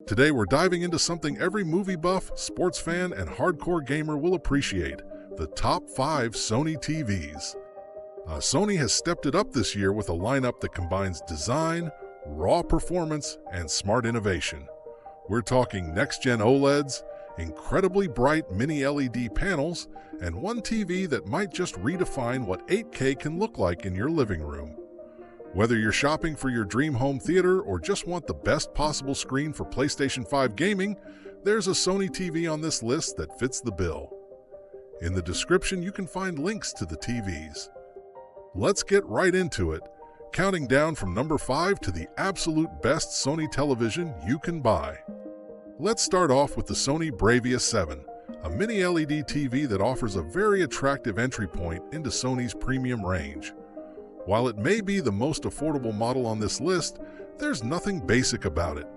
Today we're diving into something every movie buff, sports fan, and hardcore gamer will appreciate: the top 5 Sony TVs. Sony has stepped it up this year with a lineup that combines design, raw performance, and smart innovation. We're talking next-gen OLEDs, incredibly bright mini LED panels, and one TV that might just redefine what 8K can look like in your living room. Whether you're shopping for your dream home theater or just want the best possible screen for PlayStation 5 gaming, there's a Sony TV on this list that fits the bill. In the description, you can find links to the TVs. Let's get right into it, counting down from number 5 to the absolute best Sony television you can buy. Let's start off with the Sony BRAVIA 7, a mini LED TV that offers a very attractive entry point into Sony's premium range. While it may be the most affordable model on this list, there's nothing basic about it.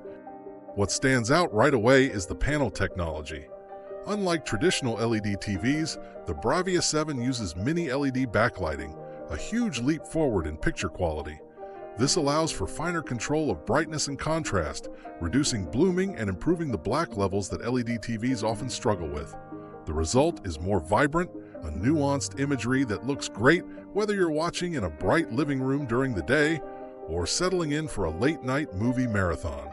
What stands out right away is the panel technology. Unlike traditional LED TVs, the BRAVIA 7 uses mini LED backlighting, a huge leap forward in picture quality. This allows for finer control of brightness and contrast, reducing blooming and improving the black levels that LED TVs often struggle with. The result is more vibrant, a nuanced imagery that looks great whether you're watching in a bright living room during the day or settling in for a late-night movie marathon.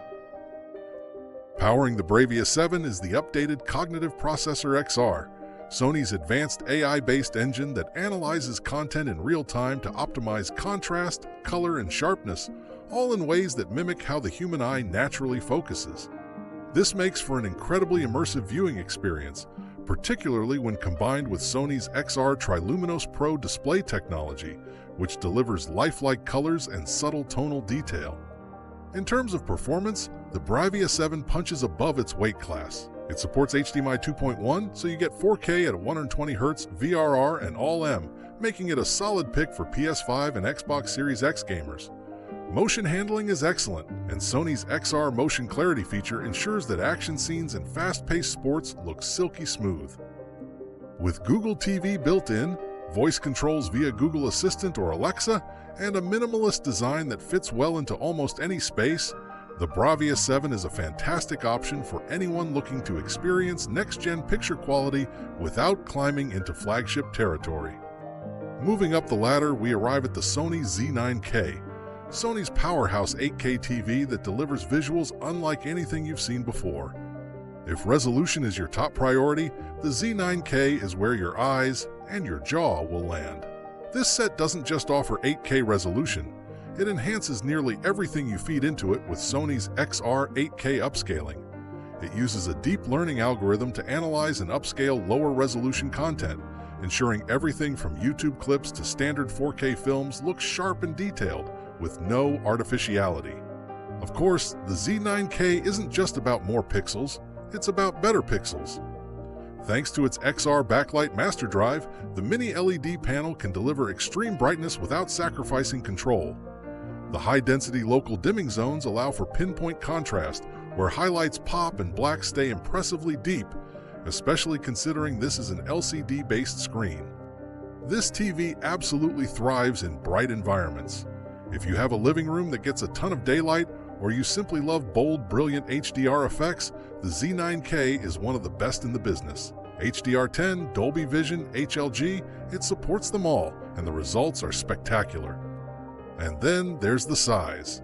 Powering the BRAVIA 7 is the updated Cognitive Processor XR, Sony's advanced AI-based engine that analyzes content in real time to optimize contrast, color, and sharpness, all in ways that mimic how the human eye naturally focuses. This makes for an incredibly immersive viewing experience, particularly when combined with Sony's XR Triluminos Pro display technology, which delivers lifelike colors and subtle tonal detail. In terms of performance, the BRAVIA 7 punches above its weight class. It supports HDMI 2.1, so you get 4K at 120Hz, VRR, and All-M, making it a solid pick for PS5 and Xbox Series X gamers. Motion handling is excellent, and Sony's XR Motion Clarity feature ensures that action scenes and fast-paced sports look silky smooth. With Google TV built in, voice controls via Google Assistant or Alexa, and a minimalist design that fits well into almost any space, the BRAVIA 7 is a fantastic option for anyone looking to experience next-gen picture quality without climbing into flagship territory. Moving up the ladder, we arrive at the Sony Z9K, Sony's powerhouse 8K TV that delivers visuals unlike anything you've seen before. If resolution is your top priority, the Z9K is where your eyes and your jaw will land. This set doesn't just offer 8K resolution, it enhances nearly everything you feed into it with Sony's XR 8K upscaling. It uses a deep learning algorithm to analyze and upscale lower resolution content, ensuring everything from YouTube clips to standard 4K films looks sharp and detailed, with no artificiality. Of course, the Z9K isn't just about more pixels, it's about better pixels. Thanks to its XR backlight master drive, the mini LED panel can deliver extreme brightness without sacrificing control. The high-density local dimming zones allow for pinpoint contrast, where highlights pop and blacks stay impressively deep, especially considering this is an LCD-based screen. This TV absolutely thrives in bright environments. If you have a living room that gets a ton of daylight, or you simply love bold, brilliant HDR effects, the Z9K is one of the best in the business. HDR10, Dolby Vision, HLG, it supports them all, and the results are spectacular. And then there's the size.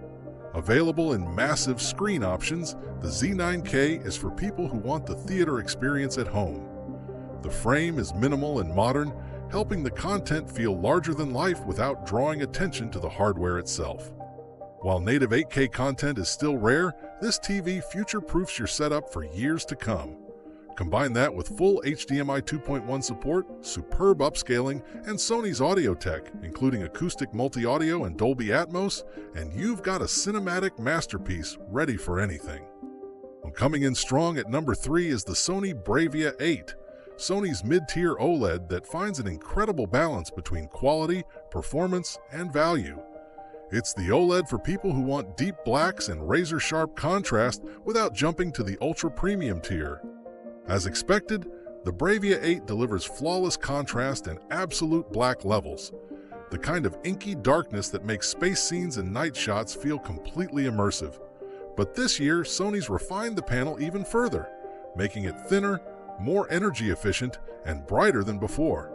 Available in massive screen options, the Z9K is for people who want the theater experience at home. The frame is minimal and modern, helping the content feel larger than life without drawing attention to the hardware itself. While native 8K content is still rare, this TV future-proofs your setup for years to come. Combine that with full HDMI 2.1 support, superb upscaling, and Sony's audio tech, including acoustic multi-audio and Dolby Atmos, and you've got a cinematic masterpiece ready for anything. Coming in strong at number 3 is the Sony BRAVIA 8, Sony's mid-tier OLED that finds an incredible balance between quality, performance, and value. It's the OLED for people who want deep blacks and razor-sharp contrast without jumping to the ultra-premium tier. As expected, the BRAVIA 8 delivers flawless contrast and absolute black levels, the kind of inky darkness that makes space scenes and night shots feel completely immersive. But this year, Sony's refined the panel even further, making it thinner, more energy efficient, and brighter than before.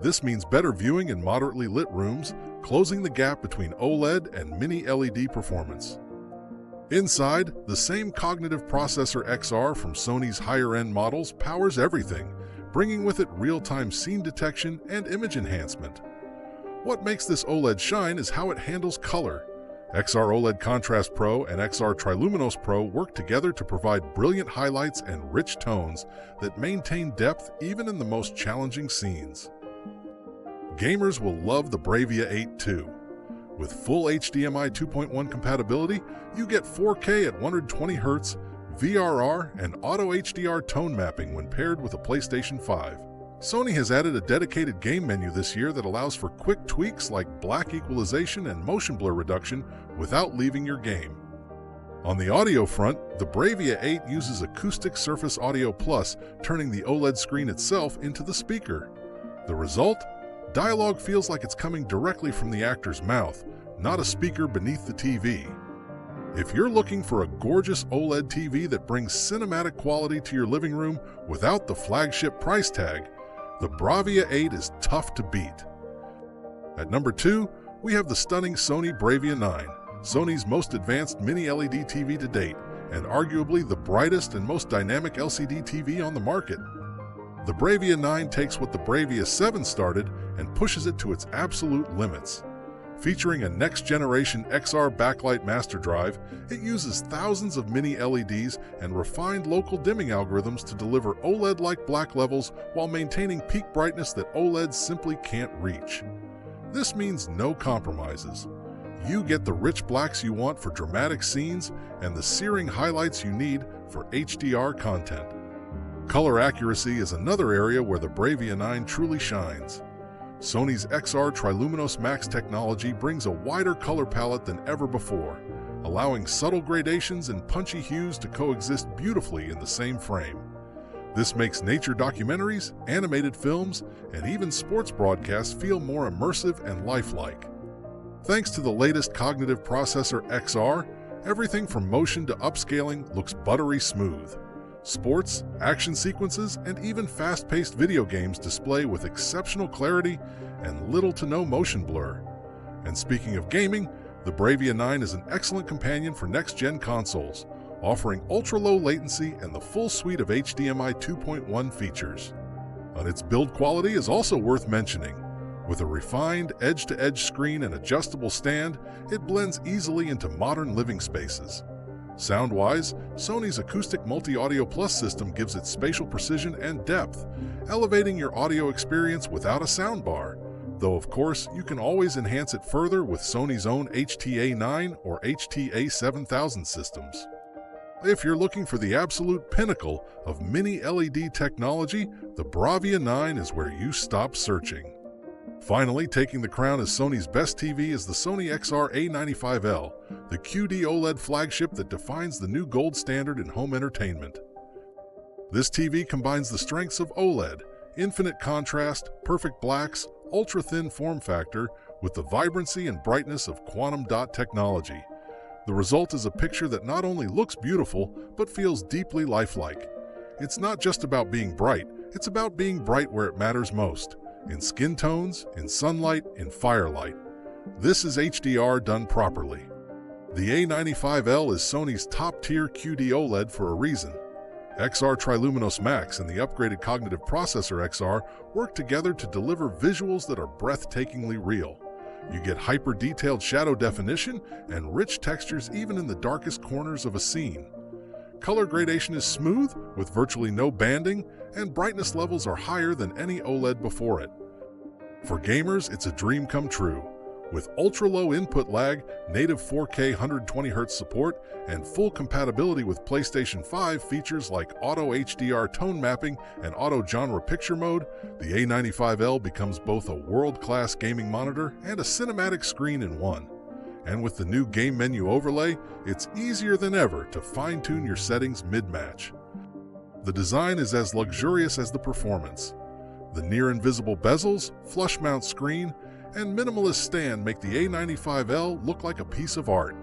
This means better viewing in moderately lit rooms, closing the gap between OLED and mini LED performance. Inside, the same cognitive processor XR from Sony's higher-end models powers everything, bringing with it real-time scene detection and image enhancement. What makes this OLED shine is how it handles color. XR OLED Contrast Pro and XR Triluminos Pro work together to provide brilliant highlights and rich tones that maintain depth even in the most challenging scenes. Gamers will love the BRAVIA 8 too. With full HDMI 2.1 compatibility, you get 4K at 120Hz, VRR, and Auto HDR tone mapping when paired with a PlayStation 5. Sony has added a dedicated game menu this year that allows for quick tweaks like black equalization and motion blur reduction without leaving your game. On the audio front, the BRAVIA 8 uses Acoustic Surface Audio Plus, turning the OLED screen itself into the speaker. The result? Dialogue feels like it's coming directly from the actor's mouth, not a speaker beneath the TV. If you're looking for a gorgeous OLED TV that brings cinematic quality to your living room without the flagship price tag, the BRAVIA 8 is tough to beat. At number 2, we have the stunning Sony BRAVIA 9, Sony's most advanced mini-LED TV to date, and arguably the brightest and most dynamic LCD TV on the market. The BRAVIA 9 takes what the BRAVIA 7 started and pushes it to its absolute limits. Featuring a next-generation XR backlight master drive, it uses thousands of mini LEDs and refined local dimming algorithms to deliver OLED-like black levels while maintaining peak brightness that OLEDs simply can't reach. This means no compromises. You get the rich blacks you want for dramatic scenes and the searing highlights you need for HDR content. Color accuracy is another area where the BRAVIA 9 truly shines. Sony's XR Triluminos Max technology brings a wider color palette than ever before, allowing subtle gradations and punchy hues to coexist beautifully in the same frame. This makes nature documentaries, animated films, and even sports broadcasts feel more immersive and lifelike. Thanks to the latest cognitive processor XR, everything from motion to upscaling looks buttery smooth. Sports, action sequences, and even fast-paced video games display with exceptional clarity and little to no motion blur. And speaking of gaming, the BRAVIA 9 is an excellent companion for next-gen consoles, offering ultra-low latency and the full suite of HDMI 2.1 features. And its build quality is also worth mentioning. With a refined edge-to-edge screen and adjustable stand, it blends easily into modern living spaces. Sound-wise, Sony's Acoustic Multi-Audio Plus system gives it spatial precision and depth, elevating your audio experience without a soundbar, though of course you can always enhance it further with Sony's own HTA9 or HTA7000 systems. If you're looking for the absolute pinnacle of mini LED technology, the BRAVIA 9 is where you stop searching. Finally, taking the crown as Sony's best TV is the Sony XR A95L, the QD OLED flagship that defines the new gold standard in home entertainment. This TV combines the strengths of OLED, infinite contrast, perfect blacks, ultra-thin form factor, with the vibrancy and brightness of quantum dot technology. The result is a picture that not only looks beautiful, but feels deeply lifelike. It's not just about being bright, it's about being bright where it matters most. In skin tones, in sunlight, in firelight. This is HDR done properly. The A95L is Sony's top-tier QD OLED for a reason. XR Triluminos Max and the upgraded cognitive processor XR work together to deliver visuals that are breathtakingly real. You get hyper-detailed shadow definition and rich textures even in the darkest corners of a scene. Color gradation is smooth, with virtually no banding, and brightness levels are higher than any OLED before it. For gamers, it's a dream come true. With ultra-low input lag, native 4K 120Hz support, and full compatibility with PlayStation 5 features like Auto HDR tone mapping and Auto Genre Picture Mode, the A95L becomes both a world-class gaming monitor and a cinematic screen in one. And with the new game menu overlay, it's easier than ever to fine-tune your settings mid-match. The design is as luxurious as the performance. The near-invisible bezels, flush-mount screen, and minimalist stand make the A95L look like a piece of art.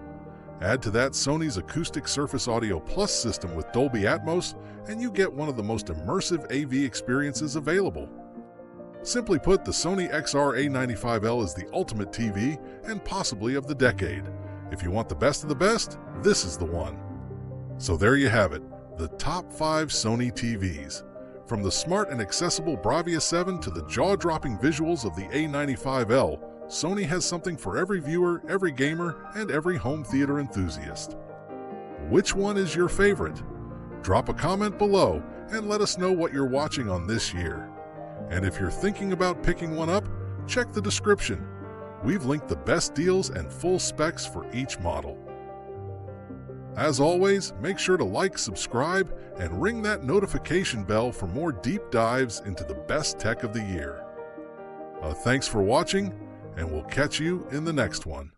Add to that Sony's Acoustic Surface Audio Plus system with Dolby Atmos, and you get one of the most immersive AV experiences available. Simply put, the Sony XR A95L is the ultimate TV and possibly of the decade. If you want the best of the best, this is the one. So there you have it, the top 5 Sony TVs. From the smart and accessible BRAVIA 7 to the jaw-dropping visuals of the A95L, Sony has something for every viewer, every gamer, and every home theater enthusiast. Which one is your favorite? Drop a comment below and let us know what you're watching on this year. And if you're thinking about picking one up, check the description. We've linked the best deals and full specs for each model. As always, make sure to like, subscribe, and ring that notification bell for more deep dives into the best tech of the year. Thanks for watching, and we'll catch you in the next one.